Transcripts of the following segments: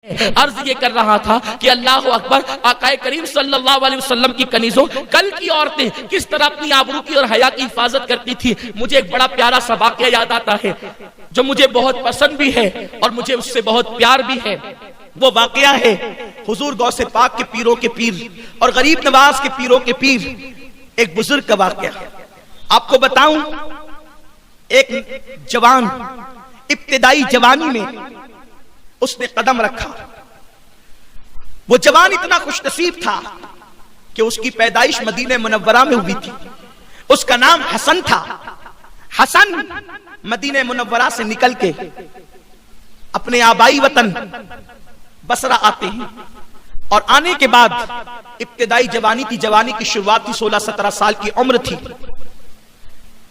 عرض یہ کر رہا تھا کہ اللہ اکبر، آقا کریم صلی اللہ علیہ وسلم کی کنیزوں، کل کی عورتیں کس طرح اپنی آبرو کی اور حیا کی حفاظت کرتی تھی۔ مجھے ایک بڑا پیارا سا واقعہ یاد آتا ہے جو مجھے بہت پسند بھی ہے اور مجھے اس سے بہت پیار بھی ہے۔ وہ واقعہ ہے حضور غوث پاک کے پیروں کے پیر اور غریب نواز کے پیروں کے پیر، ایک بزرگ کا واقعہ۔ آپ کو بتاؤں، ایک جوان ابتدائی جوانی میں اس نے قدم رکھا۔ وہ جوان اتنا خوش نصیب تھا کہ اس کی پیدائش مدینہ منورہ میں ہوئی تھی۔ اس کا نام حسن تھا۔ حسن مدینہ منورہ سے نکل کے اپنے آبائی وطن بصرہ آتے ہیں، اور آنے کے بعد ابتدائی جوانی تھی، جوانی کی شروعات تھی، 16-17 سال کی عمر تھی۔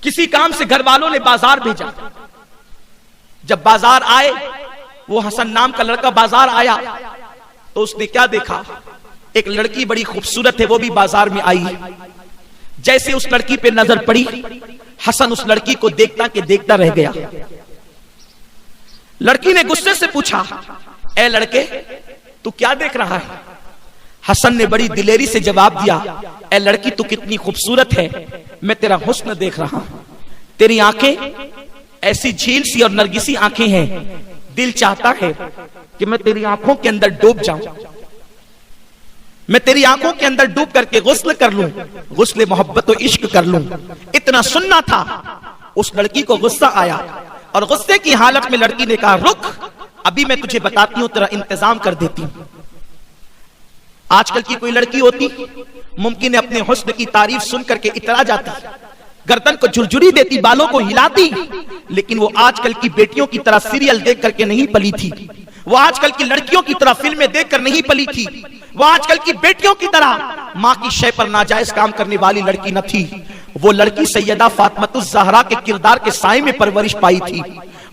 کسی کام سے گھر والوں نے بازار بھیجا۔ جب بازار آئے، وہ حسن نام کا لڑکا بازار آیا تو اس نے کیا دیکھا؟ ایک لڑکی بڑی خوبصورت ہے، وہ بھی بازار میں آئی۔ جیسے اس لڑکی پہ نظر پڑی، حسن اس لڑکی کو دیکھتا کہ دیکھتا رہ گیا۔ لڑکی نے غصے سے پوچھا، اے لڑکے تو کیا دیکھ رہا ہے؟ حسن نے بڑی دلیری سے جواب دیا، اے لڑکی تو کتنی خوبصورت ہے، میں تیرا حسن دیکھ رہا ہوں۔ تیری آنکھیں ایسی جھیل سی اور نرگسی آنکھیں ہیں، دل چاہتا ہے کہ میں تیری آنکھوں کے اندر ڈوب جاؤں، میں تیری آنکھوں کے اندر ڈوب کر کے غسل کر لوں، غسل محبت و عشق کر لوں۔ اتنا سننا تھا، اس لڑکی کو غصہ آیا اور غصے کی حالت میں لڑکی نے کہا، رک، ابھی میں تجھے بتاتی ہوں، تیرا انتظام کر دیتی ہوں۔ آج کل کی کوئی لڑکی ہوتی ممکن ہے اپنے حسن کی تعریف سن کر کے اترا جاتی، گردن کو جھرجھری دیتی، بالوں کو ہلاتی، لیکن وہ آج کل کی بیٹیوں کی طرح سیریل دیکھ کر کے نہیں پلی تھی، وہ آج کل کی لڑکیوں کی طرح فلمیں دیکھ کر نہیں پلی تھی، وہ آج کل کی بیٹیوں کی طرح ماں کی شے پر ناجائز کام کرنے والی لڑکی نہ تھی۔ وہ لڑکی سیدہ فاطمہ الزہرا کے کردار کے سائے میں پرورش پائی تھی۔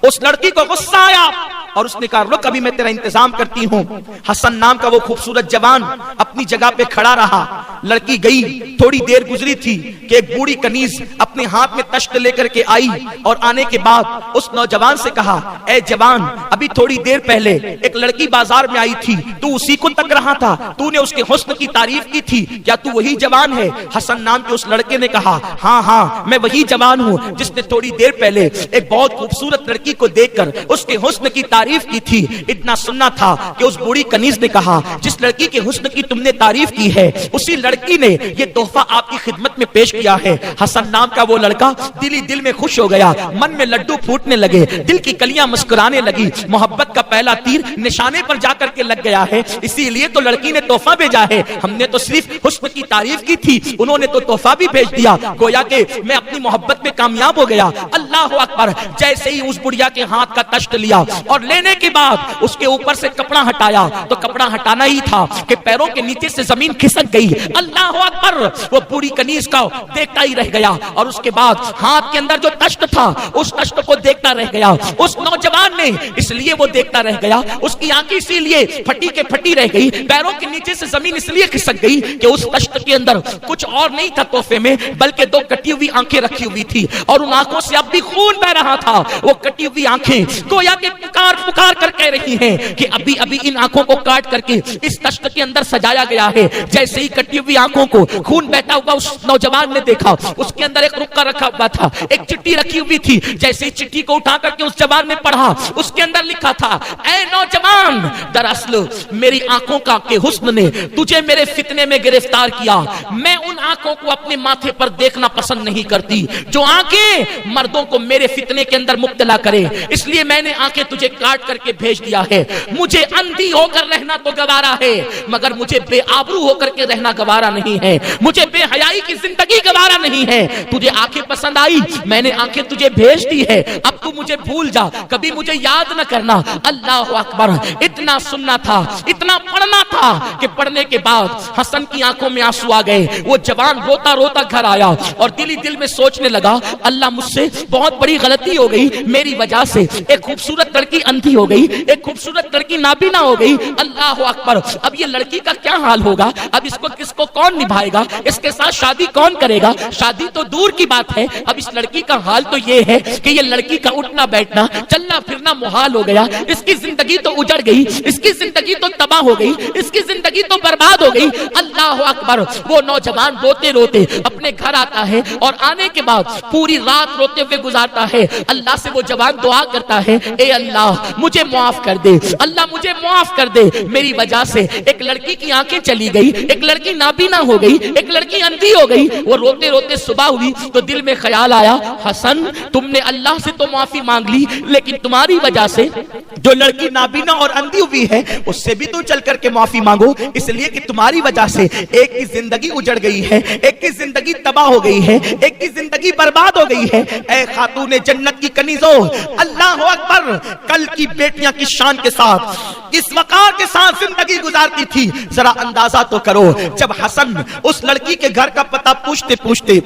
اس لڑکی کو غصہ آیا اور اس نے کہا، رک، ابھی میں تیرا انتظام کرتی ہوں۔ حسن نام کا وہ خوبصورت جوان اپنی جگہ پہ کھڑا رہا۔ لڑکی گئی، تھوڑی دیر گزری تھی کہ ایک بوڑھی کنیز اپنے ہاتھ میں تشت لے کر کے آئی، اور آنے کے بعد اس نوجوان سے کہا، اے جوان، ابھی تھوڑی دیر پہلے ایک لڑکی بازار میں آئی تھی، تو اسی کو تک رہا تھا، تو نے اس کے حسن کی تعریف کی تھی، کیا تو وہی جوان ہے؟ حسن نام کے اس لڑکے نے کہا، ہاں ہاں، میں وہی جوان ہوں جس نے تھوڑی دیر پہلے ایک بہت خوبصورت لڑکی کو دیکھ کر اس کے حسن کی تعریف کی تھی۔ اتنا سننا تھا کہ اس بوڑھی کنیز نے کہا، جس لڑکی کے حسن کی تم نے تعریف کی ہے، اسی لڑکی نے یہ تحفہ آپ کی خدمت میں پیش کیا ہے۔ حسن نام کا وہ لڑکا دل ہی دل میں خوش ہو گیا، من میں لڈو پھوٹنے لگے، دل کی کلیاں مسکرانے لگی، محبت کا پہلا تیر نشانے پر جا کر کے لگ گیا ہے، اسی لیے تو لڑکی نے تحفہ بھیجا ہے، ہم نے تو صرف حسن کی تعریف کی تھی، انہوں نے تو تحفہ بھی بھیج دیا، گویا کہ میں اپنی محبت میں کامیاب ہو گیا۔ اللہ اکبر! جیسے ہی اس بڑھیا کے ہاتھ کا تشت لیا اور لینے کے بعد اس کے اوپر سے کپڑا ہٹایا تو کپڑا ہٹانا ہی تھا کہ پیروں کے نیچے سے زمین کھسک گئی۔ اللہ اکبر! وہ بوڑھی کنیز کا دیکھتا ہی رہ گیا، اور اس کے بعد ہاتھ کے اندر جو تشت تھا اس تشت کو دیکھتا رہ گیا۔ اس نوجوان نے اس لیے وہ دیکھتا رہ گیا، اس کی آنکھ اسی لیے پھٹی کے پھٹی رہ گئی، پیروں کے نیچے سے زمین اس لیے کھسک گئی کہ اس تشت کے اندر کچھ اور نہیں تھا تحفے میں، بلکہ دو کٹی ہوئی آنکھیں رکھی ہوئی تھی، اور ان آنکھوں سے اب بھی خون بہ رہا تھا۔ وہ کٹی ہوئی آنکھیں گویا کہ پکار پکار کر کہہ رہی ہیں کہ ابھی ابھی ان آنکھوں کو کاٹ کر کے اس تشت کے اندر سجایا گیا ہے۔ جیسے ہی کٹی ہوئی آنکھوں کو خون بہتا ہوا اس نوجوان نے دیکھا، اس کے اندر ایک رکا رکھا ہوا تھا، ایک چٹھی رکھی ہوئی تھی۔ جیسے ہی چٹھی کو اٹھا کر کے اس جوان نے پڑھا، اس کے اندر لکھا تھا، اے نوجوان، دراصل میری آنکھوں کا کہ حسن نے تجھے میرے فتنے میں گرفتار کیا۔ میں ان آنکھوں کو اپنے ماتھے پر دیکھنا پسند نہیں کرتی جو آنکھیں مردوں کو میرے فتنے کے اندر مبتلا کرے، اس لیے میں نے آنکھیں تجھے کاٹ کر کے بھیج دیا ہے۔ مجھے اندھی ہو کر رہنا تو گوارا ہے، مگر مجھے بے آبرو ہو کر کے رہنا گوارا نہیں ہے، مجھے بے حیائی کی زندگی گوارا نہیں ہے۔ تجھے آنکھیں پسند آئی، میں نے آنکھیں تجھے بھیج دی ہے، اب تو مجھے بھول جا، کبھی مجھے یاد نہ کرنا۔ اللہ اکبر! اتنا سننا تھا، اتنا پڑھنا تھا کہ پڑھنے کے بعد حسن کی آنکھوں میں آنسو آ گئے۔ وہ جوان روتا روتا گھر آیا اور دل ہی دل میں سوچنے لگا، اللہ مجھ سے بہت بڑی غلطی ہو گئی، میری وجہ سے ایک خوبصورت لڑکی اندھی ہو گئی، ایک خوبصورت لڑکی نابینا ہو گئی۔ اللہ اکبر! اب یہ لڑکی کا کیا حال ہوگا؟ اب اس کو کس کو کون نبھائے گا؟ اس کے ساتھ شادی کون کرے گا؟ شادی تو دور کی بات ہے، اب اس لڑکی کا حال تو یہ ہے کہ یہ لڑکی کا اٹھنا بیٹھنا چلنا پھرنا محال ہو گیا، اس کی زندگی تو اجڑ گئی، اس کی زندگی تو تباہ ہو گئی، اس کی زندگی تو برباد ہو گئی۔ اللہ اکبر۔ وہ نوجوان روتے روتے اپنے گھر آتا ہے اور آنے کے بعد پوری رات روتے ہوئے گزارتا ہے۔ اللہ سے وہ جوان دعا کرتا ہے، اے اللہ مجھے معاف کر دے، اللہ مجھے معاف کر دے، میری وجہ سے ایک لڑکی کی آنکھیں چلی گئی، ایک لڑکی نابینا ہو گئی، ایک لڑکی اندھی ہو گئی۔ وہ روتے روتے صبح ہوئی تو دل میں خیال آیا، حسن تم نے اللہ سے تو معافی مانگ لی، لیکن تمہاری وجہ سے جو لڑکی نابینا اور اندھی ہوئی ہے اس سے بھی تو چل کر کے معافی مانگو، اس لیے کہ تمہاری وجہ سے ایک کی زندگی اجڑ گئی ہے، ایک کی زندگی تباہ ہو گئی ہے، ایک کی زندگی برباد ہو گئی ہے۔ اے خاتون جنت کی کنیزوں، اللہ اکبر، کل کی بیٹیاں کی شان کے ساتھ اس وقار کے ساتھ زندگی گزارتی تھی۔ ذرا اندازہ تو کرو، جب حسن اس لڑکی کے گھر کا پتہ پوچھتے پوچھتے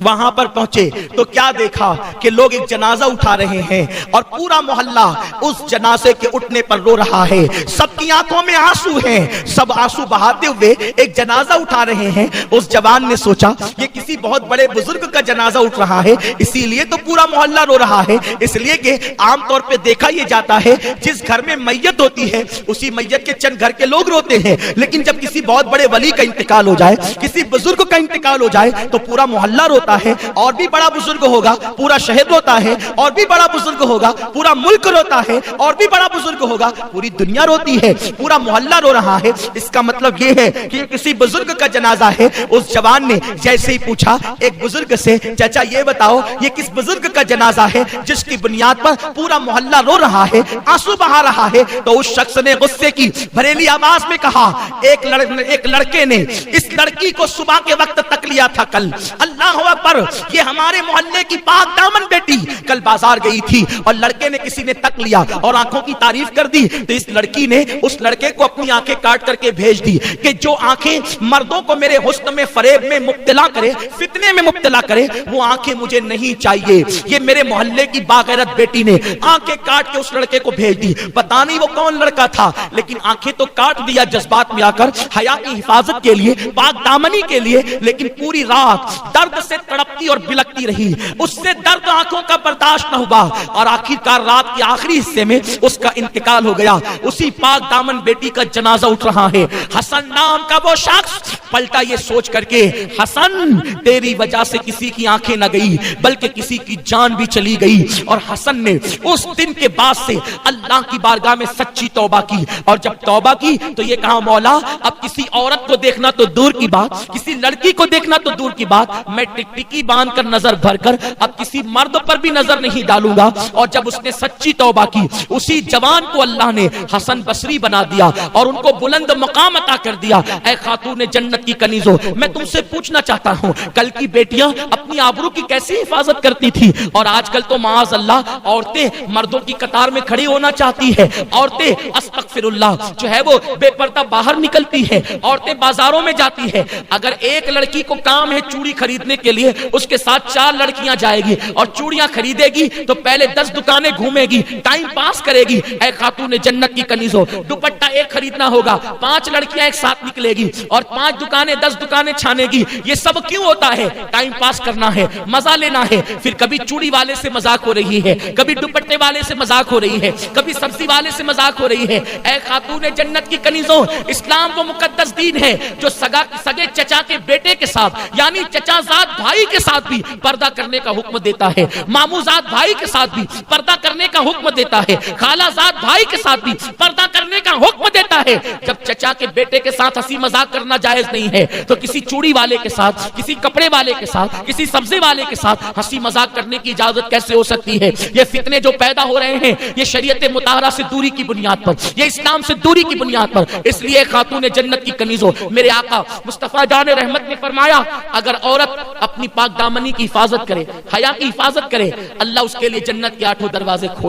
وہاں پر پہنچے تو کیا دیکھا کہ لوگ ایک جنازہ اٹھا رہے ہیں اور پورا محلہ اس جنازے کے اٹھنے پر رو رہا ہے، سب کی آنکھوں میں آنسو ہیں، سب آنسو بہاتے ہوئے ایک جنازہ اٹھا رہے ہیں۔ اس جوان نے سوچا یہ کسی بہت بڑے بزرگ کا جنازہ اٹھ رہا ہے، اسی لیے تو پورا محلہ رو رہا ہے، اس لیے کہ عام طور پہ دیکھا یہ جاتا ہے جس گھر میں میت ہوتی ہے اسی میت کے چند گھر کے لوگ روتے ہیں، لیکن جب کسی بہت بڑے ولی کا انتقال ہو جائے، کسی بزرگ کا انتقال ہو جائے تو پورا محلہ روتا ہے، اور بھی بڑا بزرگ ہوگا پورا شہر روتا ہے، اور بھی بڑا بزرگ ہوگا پورا ملک روتا ہے، اور بھی بڑا بزرگ ہوگا پوری دنیا روتی ہے، پورا محلہ رو رہا ہے۔ اس کا مطلب یہ ہے کہ کسی بزرگ کا جنازہ ہے۔ اس جوان نے جیسے ہی پوچھا ایک بزرگ سے، چچا یہ بتاؤ یہ کس بزرگ کا جنازہ ہے جس کی بنیاد پر پورا محلہ رو رہا ہے، آنسو بہا رہا ہے؟ تو اس شخص نے غصے کی بھریلی آواز میں کہا، ایک لڑکے نے اس لڑکی کو صبح کے وقت تک لیا تھا کل۔ اللہ اکبر، یہ ہمارے محلے کی پاک دامن بیٹی کل بازار گئی تھی اور لڑکے نے کسی نے تک لیا اور آنکھوں کی تعریف کر دی، تو اس لڑکی نے اس لڑکے کو اپنی آنکھیں کاٹ کر کے بھیج دی کہ جو آنکھیں مردوں کو میرے حسن میں فریب میں مبتلا کرے، فتنے میں مبتلا کرے، وہ آنکھیں مجھے نہیں چاہیے۔ یہ میرے محلے کی باغیرت بیٹی نے آنکھیں کاٹ کے اس لڑکے کو بھیج دی۔ پتہ نہیں وہ کون لڑکا تھا، لیکن آنکھیں تو کاٹ دیا جذبات میں آ کر، حیا کی حفاظت کے لیے، پاک دامنی کے لیے، لیکن پوری رات درد سے تڑپتی اور بلکتی رہی۔ اس سے درد آنکھوں کا برداشت نہ ہوا اور آخرکار رات کے آخری حصے میں اس کا انتقال ہو گیا۔ اسی پاک دامن بیٹی کا جنازہ اٹھ رہا ہے۔ حسن نام کا وہ شخص پلٹا یہ سوچ کر کے، حسن تیری وجہ سے کسی کی آنکھیں نہ گئی بلکہ کسی کی جان بھی چلی گئی۔ اور حسن نے اس دن کے بعد سے اللہ کی بارگاہ میں سچی توبہ کی، اور جب توبہ کی تو یہ کہا، مولا اب کسی عورت کو دیکھنا تو دور کی بات، کسی لڑکی کو دیکھنا تو دور کی بات، میں ٹکٹکی باندھ کر نظر بھر کر اب کسی مرد پر بھی نظر نہیں ڈالوں گا۔ اور جب اس نے سچی توبہ کی، اسی جوان کو اللہ نے حسن بصری بنا دیا اور ان کو بلند مقام عطا کر دیا۔ اے خاتون جنت کی کنیزوں، میں تم سے پوچھنا چاہتا ہوں، کل کی بیٹیاں اپنی آبرو کی کیسی حفاظت کرتی تھی، اور آج کل تو معاذ اللہ عورتیں مردوں کی قطار میں کھڑی ہونا چاہتی ہے، عورتیں استغفر اللہ جو ہے وہ بے پردہ باہر نکلتی ہے، عورتیں بازاروں میں جاتی ہے۔ اگر ایک لڑکی کو کام ہے چوڑی خریدنے کے لیے، اس کے ساتھ 4 لڑکیاں جائے گی اور چوڑیاں خریدے گی تو پہلے 10 دکانیں گھومے گی، ٹائم پاس کرے گی۔ اے خاتون جنت کی کنیزوں، دوپٹہ ایک خریدنا ہوگا، 5 لڑکیاں ایک ساتھ نکلے گی اور 5 دکانیں 10 دکانیں چھانے گی۔ یہ سب کیوں ہوتا ہے؟ ٹائم پاس کرنا ہے، مزہ لینا ہے۔ پھر کبھی چوڑی والے سے مذاق ہو رہی ہے، کبھی دوپٹے والے سے مذاق ہو رہی ہے، کبھی سبزی والے سے مذاق ہو رہی ہے۔ اے خاتون جنت کی کنیزوں، اسلام وہ مقدس دین ہے جو سگے چچا کے بیٹے کے ساتھ یعنی چچا زاد بھائی کے ساتھ بھی پردہ کرنے کا حکم دیتا ہے، مامو زاد بھائی کے ساتھ بھی پردہ کرنے کا حکم دیتا ہے، خالہ زاد بھائی کے ساتھ بھی پردہ کرنے کا حکم دیتا ہے۔ جب چچا کے بیٹے کے ساتھ ہنسی مذاق کرنا جائز نہیں ہے تو کسی چوڑی والے کے ساتھ، کسی کپڑے والے کے ساتھ، کسی سبزی والے کے ساتھ ہنسی مذاق کرنے کی اجازت کیسے ہو سکتی ہے؟ یہ فتنے جو پیدا ہو رہے ہیں یہ شریعت مطہرہ سے دوری کی بنیاد پر، یہ اسلام سے دوری کی بنیاد پر۔ اس لیے خاتون جنت کی کنیزوں، میرے آقا مصطفیٰ جان رحمت نے فرمایا، اگر عورت اپنی پاک دامنی کی حفاظت کرے، حیا کی حفاظت کرے، اللہ اس کے لیے جنت کے 8 دروازے کھول